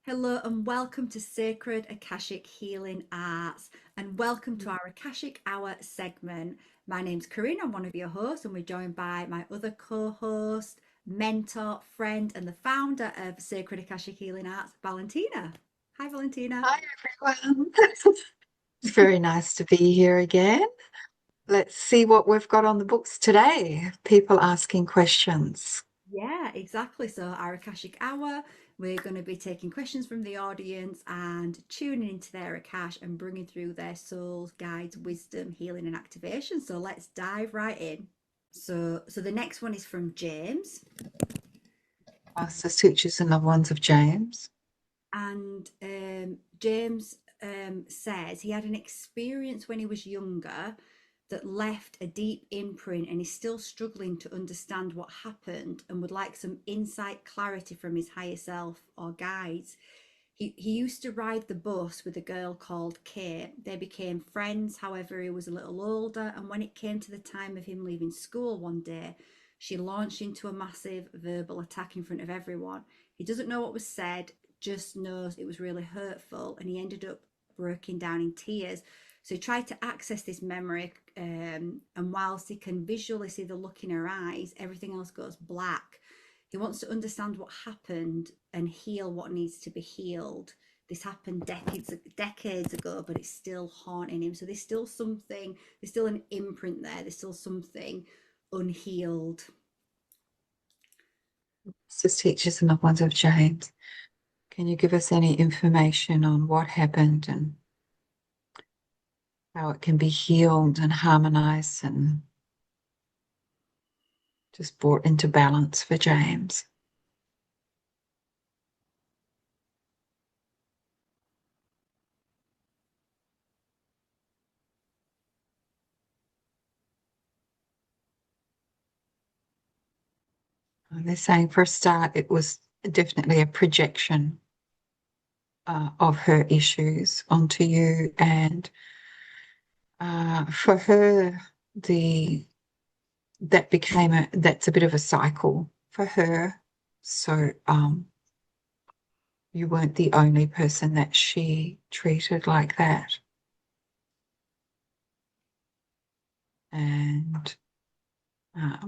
Hello and welcome to Sacred Akashic Healing Arts and welcome to our Akashic Hour segment. My name's Corinne, I'm one of your hosts, and we're joined by my other co-host, mentor, friend, and the founder of Sacred Akashic Healing Arts, Valentina. Hi, Valentina. Hi, everyone. It's very nice to be here again. Let's see what we've got on the books today. People asking questions. Yeah, exactly. So, our Akashic Hour, we're going to be taking questions from the audience and tuning into their Akash and bringing through their souls, guides, wisdom, healing, and activation. So, let's dive right in. So the next one is from James, Masters, teachers, and loved ones of James. and James says he had an experience when he was younger that left a deep imprint, and he's still struggling to understand what happened and would like some insight, clarity from his higher self or guides. He used to ride the bus with a girl called Kate. They became friends, however, he was a little older, and when it came to the time of him leaving school one day, she launched into a massive verbal attack in front of everyone. He doesn't know what was said, just knows it was really hurtful, and he ended up breaking down in tears. So he tried to access this memory, and whilst he can visually see the look in her eyes, everything else goes black. He wants to understand what happened and heal what needs to be healed. This happened decades ago, but it's still haunting him. So there's still something, there's still an imprint there, there's still something unhealed. Masters, teachers, and loved ones of James. Can you give us any information on what happened and how it can be healed and harmonized and just brought into balance for James? They're saying for a start, it was definitely a projection of her issues onto you. And for her, the that's a bit of a cycle for her. So you weren't the only person that she treated like that. And uh,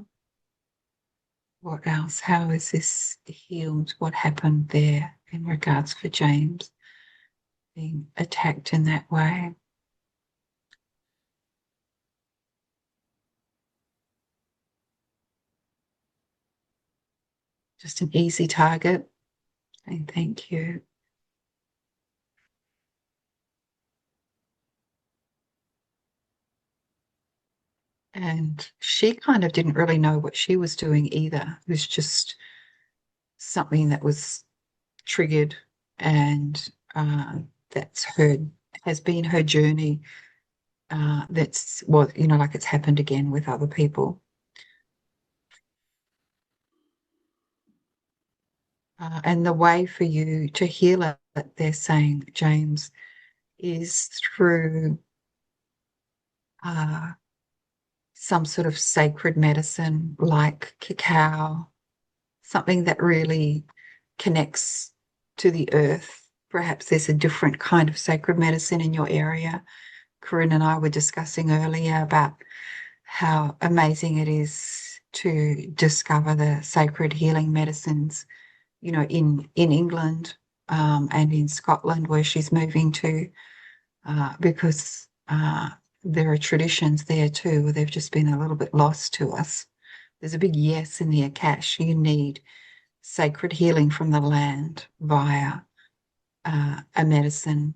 what else? How is this healed? What happened there in regards for James being attacked in that way? Just an easy target. And thank you. And she kind of didn't really know what she was doing either. It was just something that was triggered, and that's her has been her journey. That's what like it's happened again with other people. And the way for you to heal it, they're saying, James, is through uh, some sort of sacred medicine like cacao, something that really connects to the earth. Perhaps there's a different kind of sacred medicine in your area. Corinne and I were discussing earlier about how amazing it is to discover the sacred healing medicines, in England, and in Scotland, where she's moving to, because there are traditions there too, where they've just been a little bit lost to us. There's a big yes in the Akash. You need sacred healing from the land via a medicine.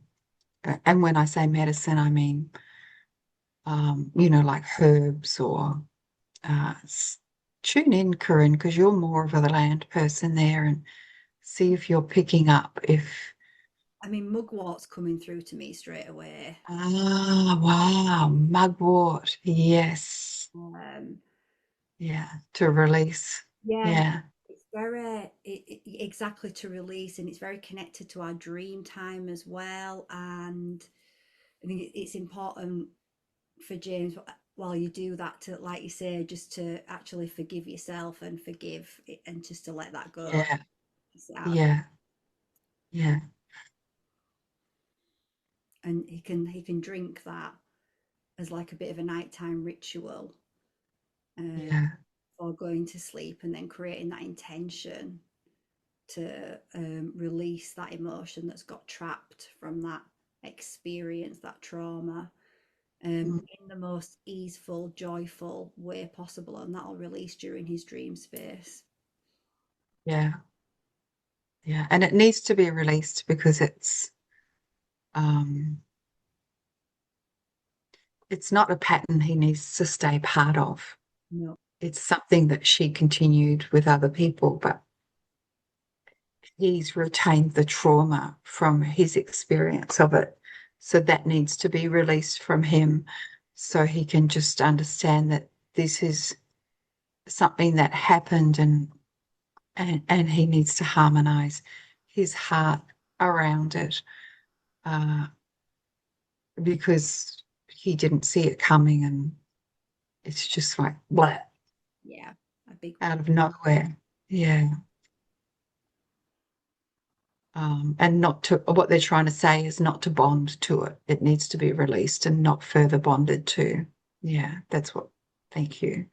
And when I say medicine, I mean, like herbs or tune in, Corinne, because you're more of a land person there, and see if you're picking up if. I mean, mugwort's coming through to me straight away. Wow, mugwort. Yes. Um, Yeah, to release. yeah, Yeah, it's very exactly to release, and it's very connected to our dream time as well. And I think it's important for James while you do that to, like you say, just to actually forgive yourself and forgive it, and just to let that go. yeah, Just out of yeah. Yeah. And he can drink that as like a bit of a nighttime ritual, um, Yeah. or going to sleep, and then creating that intention to release that emotion that's got trapped from that experience, that trauma, Mm. in the most easeful, joyful way possible, and that'll release during his dream space. Yeah. Yeah. And it needs to be released because um it's not a pattern he needs to stay part of. No. It's something that she continued with other people, but he's retained the trauma from his experience of it. So that needs to be released from him so he can just understand that this is something that happened, and he needs to harmonize his heart around it, uh, because he didn't see it coming, and it's just like blah, Yeah, a big out one. of nowhere. Yeah. And not to, what they're trying to say is not to bond to it. It needs to be released and not further bonded to. Yeah, that's what, thank you.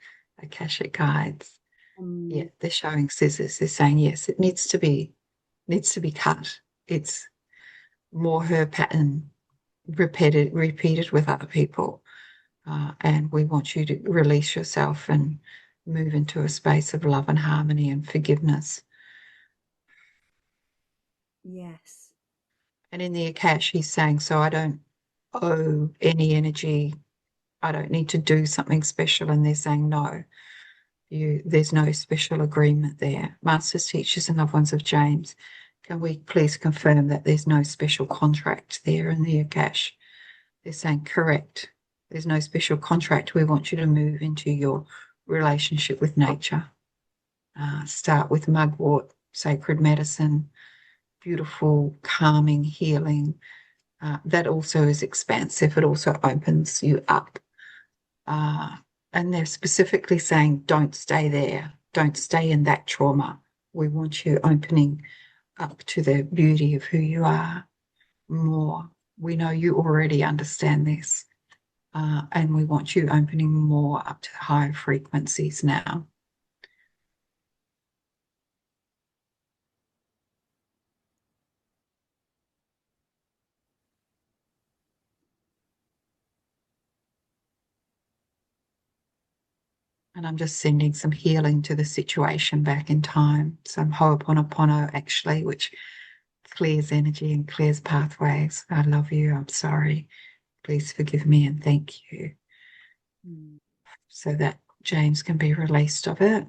Akashic guides. Yeah, um, they're showing scissors. They're saying, yes, it needs to be cut. It's more her pattern repeated with other people. And we want you to release yourself and move into a space of love and harmony and forgiveness. yes. And in the Akash, he's saying, so I don't owe any energy. I don't need to do something special. And they're saying, no, there's no special agreement there. Masters, teachers, and loved ones of James, can we please confirm that there's no special contract there in the Akash? They're saying, correct. There's no special contract. We want you to move into your relationship with nature. Start with mugwort, sacred medicine, beautiful, calming, healing. That also is expansive. It also opens you up. Uh, and they're specifically saying, don't stay there. Don't stay in that trauma. We want you opening up to the beauty of who you are more. We know you already understand this. And we want you opening more up to higher frequencies now. And I'm just sending some healing to the situation back in time. Some ho'oponopono, actually, which clears energy and clears pathways. I love you. I'm sorry. Please forgive me and thank you. Mm. So that James can be released of it.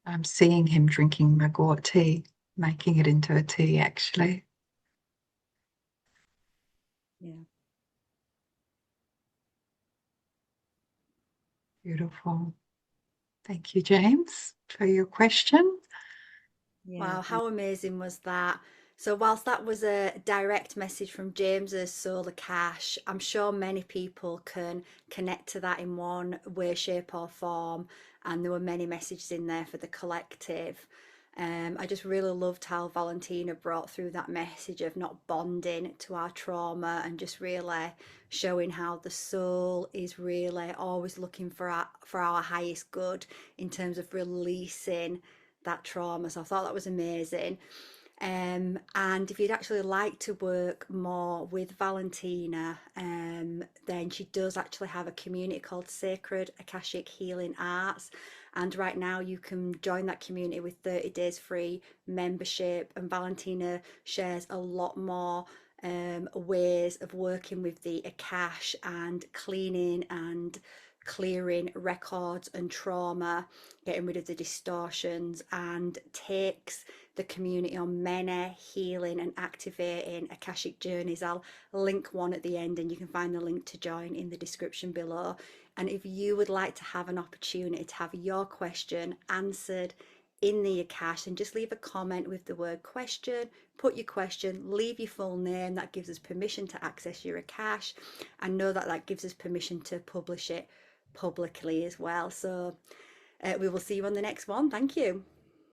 I'm seeing him drinking magwort tea, making it into a tea, actually. Yeah. Beautiful. Thank you, James, for your question. Yeah, Wow, how amazing was that? So, whilst that was a direct message from James's Solar Cash, I'm sure many people can connect to that in one way, shape, or form. And there were many messages in there for the collective. I just really loved how Valentina brought through that message of not bonding to our trauma, and just really showing how the soul is really always looking for our highest good in terms of releasing that trauma. So I thought that was amazing. And if you'd actually like to work more with Valentina, then she does actually have a community called Sacred Akashic Healing Arts. And right now, you can join that community with 30 days free membership. And Valentina shares a lot more ways of working with the Akash and cleaning and clearing records and trauma, getting rid of the distortions, and takes the community on many healing and activating Akashic journeys. I'll link one at the end, and you can find the link to join in the description below. And if you would like to have an opportunity to have your question answered in the Akash, then just leave a comment with the word question, put your question, leave your full name. That gives us permission to access your Akash, and know that that gives us permission to publish it publicly as well. So we will see you on the next one. Thank you.